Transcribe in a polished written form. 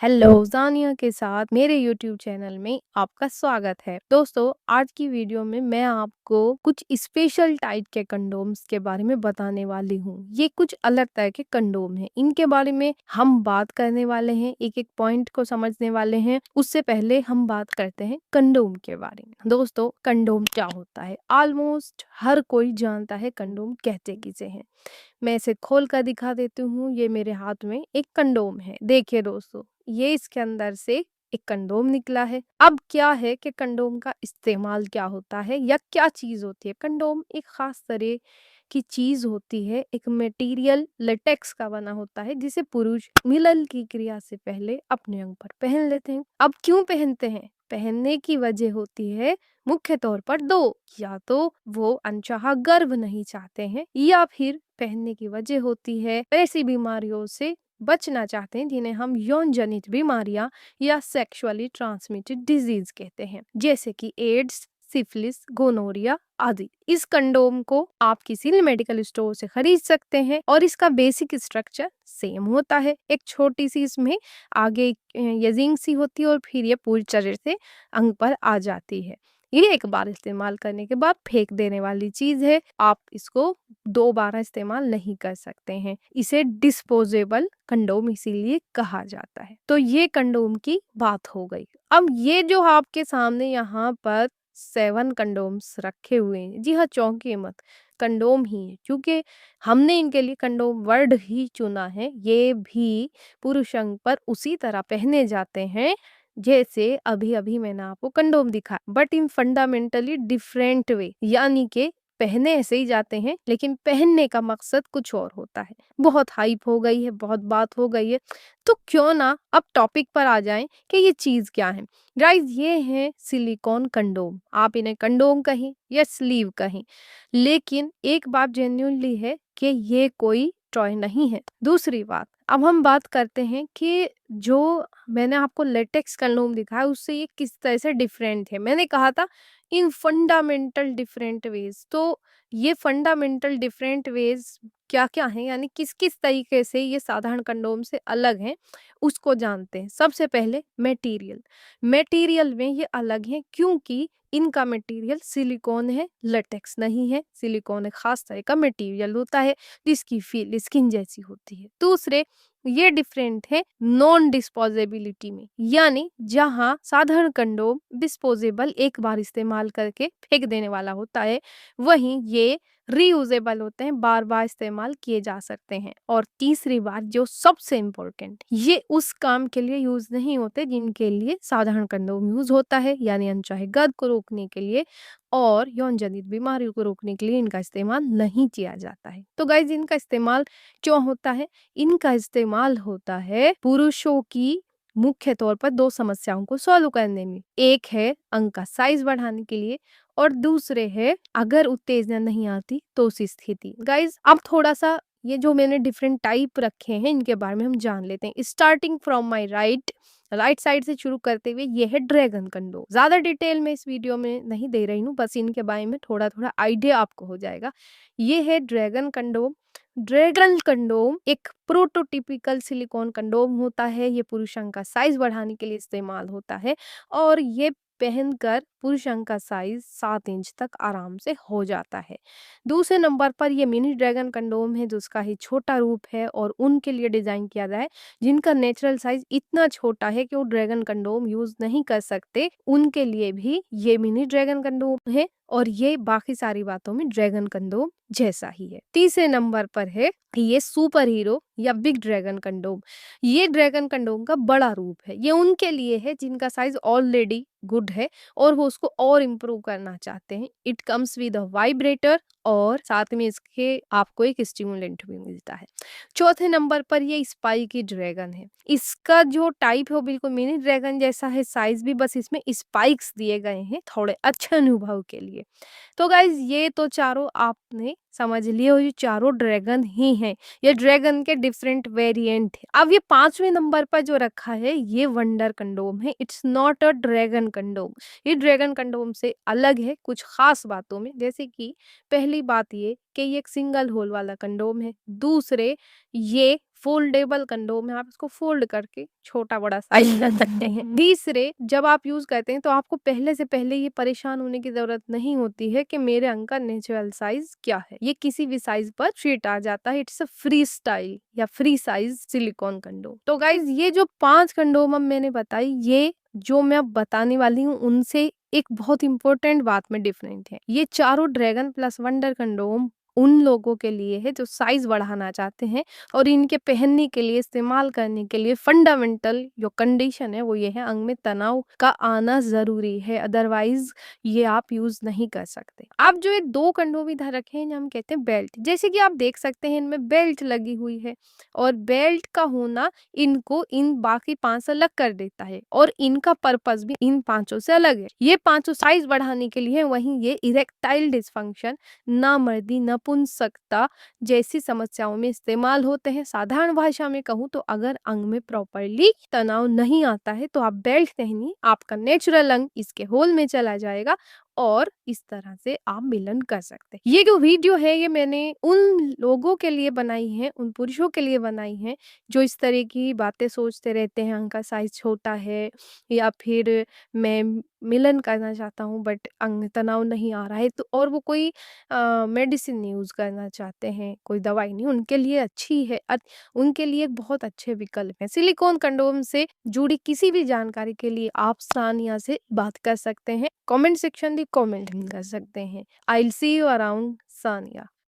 Hello, जानिया के साथ मेरे यूट्यूब चैनल में आपका स्वागत है। दोस्तों, आज की वीडियो में मैं आपको कुछ स्पेशल टाइप के कंडोम्स के बारे में बताने वाली हूँ। ये कुछ अलग तरह के कंडोम हैं। इनके बारे में हम बात करने वाले हैं, एक एक पॉइंट को समझने वाले हैं। उससे पहले हम बात करते हैं कंडोम के बारे में। दोस्तों, कंडोम क्या होता है? ऑलमोस्ट हर कोई जानता है कंडोम कहते किसे हैं। मैं इसे खोल कर दिखा देती हूँ। ये मेरे हाथ में एक कंडोम है। देखिए दोस्तों, ये इसके अंदर से एक कंडोम निकला है। अब क्या है कि कंडोम का इस्तेमाल क्या होता है या क्या चीज होती है? कंडोम एक खास तरह की चीज होती है, एक मटेरियल लेटेक्स का बना होता है जिसे पुरुष मिलन की क्रिया से पहले अपने अंग पर पहन लेते हैं। अब क्यों पहनते हैं? पहनने की वजह होती है मुख्य तौर पर दो। या तो वो अनचाहा गर्भ नहीं चाहते हैं या फिर पहनने की वजह होती है ऐसी बीमारियों से बचना चाहते हैं जिन्हें हम यौन जनित बीमारियां या सेक्सुअली ट्रांसमिटेड डिजीज कहते हैं, जैसे कि एड्स, सिफिलिस, गोनोरिया आदि। इस कंडोम को आप किसी मेडिकल स्टोर से खरीद सकते हैं और इसका बेसिक स्ट्रक्चर सेम होता है। एक छोटी सी इसमें आगे यजिंग सी होती है और फिर ये पूरी तरह से अंग पर आ जाती है। ये एक बार इस्तेमाल करने के बाद फेंक देने वाली चीज है। आप इसको दोबारा इस्तेमाल नहीं कर सकते हैं। इसे डिस्पोजेबल कंडोम इसीलिए कहा जाता है। तो ये कंडोम की बात हो गई। अब ये जो आपके सामने यहाँ पर 7 कंडोम्स रखे हुए हैं, जी हाँ, चौंकिए मत, कंडोम ही है, क्योंकि हमने इनके लिए कंडोम वर्ड ही चुना है। ये भी पुरुष अंग पर उसी तरह पहने जाते हैं जैसे अभी अभी मैंने आपको कंडोम दिखा, but in fundamentally different way. यानी कि पहने ऐसे ही जाते हैं लेकिन पहनने का मकसद कुछ और होता है। बहुत हाइप हो गई है, बहुत बात हो गई है, तो क्यों ना अब टॉपिक पर आ जाएं कि ये चीज क्या है। गाइस, ये है सिलिकॉन कंडोम। आप इन्हें कंडोम कहें या स्लीव कहें, लेकिन एक बात जेन्युइनली है कि ये कोई टॉय नहीं है। दूसरी बात, अब हम बात करते हैं कि जो मैंने आपको लेटेक्स कंडोम दिखाया उससे ये किस तरह से डिफरेंट है। मैंने कहा था इन फंडामेंटल डिफरेंट वेज। तो ये फंडामेंटल डिफरेंट वेज क्या क्या है, यानी किस किस तरीके से ये साधारण कंडोम से अलग हैं, उसको जानते हैं। सबसे पहले मटेरियल। मटेरियल में ये अलग है क्योंकि इनका मटेरियल सिलिकॉन है, लेटेक्स नहीं है। सिलिकॉन एक खास तरह का मटेरियल होता है जिसकी फील स्किन जैसी होती है। दूसरे, ये डिफरेंट है नॉन डिस्पोजेबिलिटी में, यानी जहां साधारण कंडोम डिस्पोजेबल एक बार इस्तेमाल करके फेंक देने वाला होता है, वहीं ये रीयूजेबल होते हैं, बार बार इस्तेमाल किए जा सकते हैं। और तीसरी बात जो सबसे इम्पोर्टेंट, ये उस काम के लिए यूज नहीं होते जिनके लिए साधारण कंडोम यूज होता है, यानी अनचाहे गर्भ को रोकने के लिए और यौन जनित बीमारियों को रोकने के लिए इनका इस्तेमाल नहीं किया जाता है। तो गाइज, इनका इस्तेमाल क्यों होता है? इनका इस्तेमाल होता है पुरुषों की मुख्य तौर पर दो समस्याओं को सॉल्व करने में। एक है अंग का साइज बढ़ाने के लिए और दूसरे है अगर उत्तेजना नहीं आती तो उस स्थिति। गाइज, अब थोड़ा सा ये जो मैंने डिफरेंट टाइप रखे हैं इनके बारे में हम जान लेते हैं। Starting from my right side से शुरू करते हुए ये है ड्रैगन कंडोम। ज्यादा डिटेल में इस वीडियो में नहीं दे रही हूँ, बस इनके बारे में थोड़ा थोड़ा आइडिया आपको हो जाएगा। ये है ड्रैगन कंडोम। ड्रैगन कंडोम एक प्रोटोटिपिकल सिलिकॉन कंडोम होता है। ये पुरुष अंग का साइज बढ़ाने के लिए इस्तेमाल होता है और ये पहनकर पुरुष अंग का साइज 7 इंच तक आराम से हो जाता है। दूसरे नंबर पर ये मिनी ड्रैगन कंडोम है, जिसका ही छोटा रूप है और उनके लिए डिजाइन किया गया है जिनका नेचुरल साइज इतना छोटा है कि वो ड्रैगन कंडोम यूज नहीं कर सकते। उनके लिए भी ये मिनी ड्रैगन कंडोम है और ये बाकी सारी बातों में ड्रैगन कंडोम जैसा ही है। तीसरे नंबर पर है ये सुपर हीरो या बिग ड्रैगन कंडोम। ये ड्रैगन कंडोम का बड़ा रूप है। ये उनके लिए है जिनका साइज ऑलरेडी गुड है और वो उसको और इम्प्रूव करना चाहते हैं। It comes with a vibrator और साथ में इसके आपको एक स्टिमुलेंट भी मिलता है। चौथे नंबर पर ये स्पाइकी ड्रैगन है। इसका जो टाइप है वो बिल्कुल मिनी ड्रैगन जैसा है, साइज भी, बस इसमें स्पाइक्स दिए गए हैं थोड़े अच्छे अनुभव के लिए। तो गाइज, ये तो चारों आपने समझ लिए हो, ये चारों ड्रैगन ही हैं। ये ड्रैगन के डिफरेंट वेरिएंट है। अब ये 5वें नंबर पर जो रखा है ये वंडर कंडोम है। It's not a dragon condom. ये ड्रैगन कंडोम से अलग है कुछ खास बातों में, जैसे कि पहली बात ये कि ये एक सिंगल होल वाला कंडोम है। दूसरे, ये फोल्डेबल कंडोम है, आप इसको फोल्ड करके छोटा बड़ा साइज कर सकते हैं। तीसरे, जब आप यूज करते हैं तो आपको पहले ये परेशान होने की जरूरत नहीं होती है कि मेरे अंग का नेचुरल साइज क्या है, ये किसी भी साइज पर फिट आ जाता है। इट्स अ फ्री स्टाइल या फ्री साइज सिलिकॉन कंडोम। तो गाइज ये जो 5 कंडोम अब मैंने बताई, ये जो मैं अब बताने वाली हूँ उनसे एक बहुत इंपॉर्टेंट बात में डिफरेंट है। ये चारों ड्रैगन प्लस वंडर कंडोम उन लोगों के लिए है जो साइज बढ़ाना चाहते हैं, और इनके पहनने के लिए, इस्तेमाल करने के लिए फंडामेंटल जो कंडीशन है वो ये है, अंग में तनाव का आना जरूरी है, अदरवाइज ये आप यूज नहीं कर सकते। आप जो ये 2 कंडोम इधर रखे हैं, हम कहते हैं बेल्ट, जैसे कि आप देख सकते हैं इनमें बेल्ट लगी हुई है, और बेल्ट का होना इनको इन बाकी 5 से अलग कर देता है, और इनका पर्पस भी इन 5 से अलग है। ये 5 साइज बढ़ाने के लिए, वहीं ये इरेक्टाइल डिसफंक्शन, नामर्दी, नपुंसकता जैसी समस्याओं में इस्तेमाल होते हैं। साधारण भाषा में कहूँ तो अगर अंग में प्रॉपरली तनाव नहीं आता है तो आप बेल्ट पहनिए, आपका नेचुरल अंग इसके होल में चला जाएगा, और इस तरह से आप मिलन कर सकते हैं। ये जो वीडियो है ये मैंने उन लोगों के लिए बनाई है, उन पुरुषों के लिए बनाई है जो इस तरह की बातें सोचते रहते हैं, अंग का साइज छोटा है, या फिर मैं मिलन करना चाहता हूँ बट अंग में तनाव नहीं आ रहा है, तो और वो कोई मेडिसिन यूज करना चाहते हैं, कोई दवाई नहीं, उनके लिए अच्छी है, उनके लिए एक बहुत अच्छे विकल्प है। सिलिकॉन कंडोम से जुड़ी किसी भी जानकारी के लिए आप सानिया से बात कर सकते हैं, कमेंट सेक्शन में कमेंट भी कर सकते हैं। I will see you around, Sania.